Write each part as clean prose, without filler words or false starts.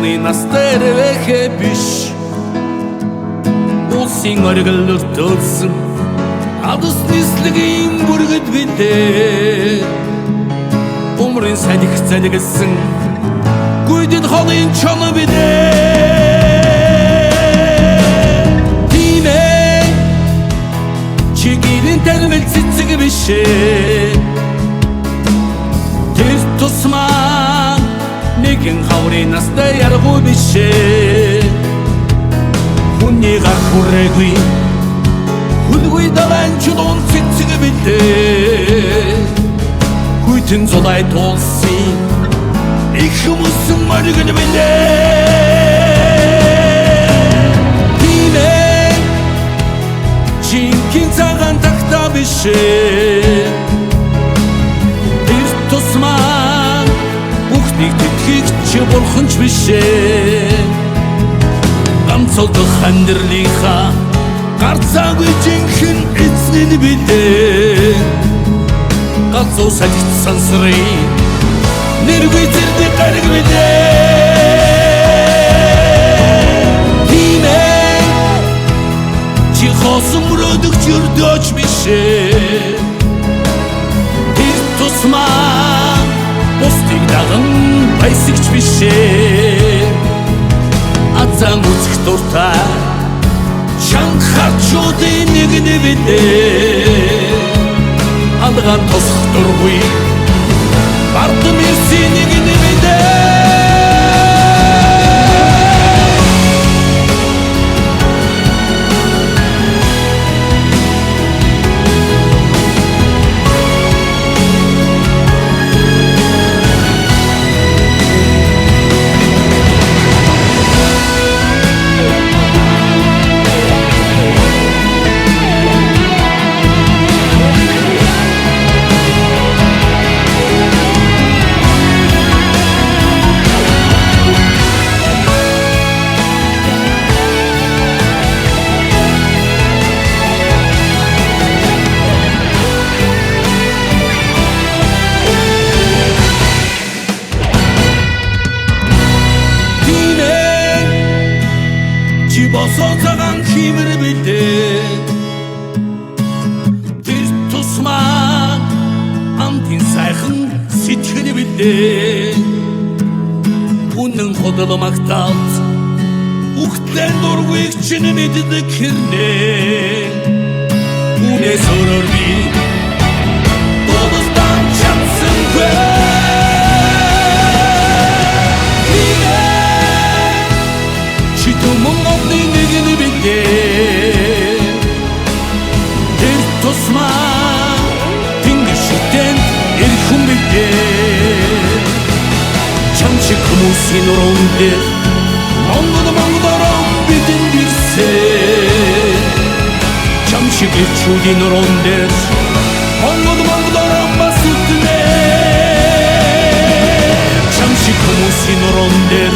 Хаврын настэрвэхэ биш улсын оргил өртөөсөн адус нислэгийн бүргэд бидээ умрын салхи залгилсан гүйдэд холын чоно бидээ тимэ чигирэн тэрмэл цэцэг бишээ тэр тусмаа нэгэн хаврын настай яргуу бишээ хүний гар хүрээгүй хүлгүй далайн чулуун цэцэг бидээ хүйтэн зулай тулсын их хүмүүсэн моргил билээ тимэ жинхэнэ цагаан тагта бишээ тэр тусмаа бүхнийг тэтгэх чи бурханч бишээ ганцолдох амьдралынхаа гарцаагүй жинхэнэ эзэн бидээ галзуу салхит сансрын нэргүй зэрдэг гариг бидээ тимэ чи хосон мөрөдөг чөрдөөч бишээ тэр тусмаа бусдыг даган баясагч бишээ азан үзэх дуртай шанхарчуудын нэгэн бидээ алган тосх дургүй бардам ирсэн нэгэн бидээ босоо цагаан химэр бидээ тэр тусмаа амтын сайхан сэтгэл бидээ үнэн хөдөл магтаалт ухтлэн дургүйг чинь мэддэг хэрнээ үнээс өрөөр би бодостан чадсангүй тэр тусмаа тэнгиштэй ирхэн бидээ чам шиг хүмүүсийн нуруунд дээр монгол бидэн бисээ чам шиг ирчүүдийн нуруунд дээр монгол бас үтнээ чам шиг хүмүүсийн нуруунд дээр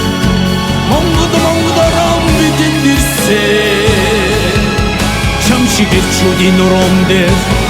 монгол бидэн бисээ чам шиг ирчүүдийн нуруунд дээр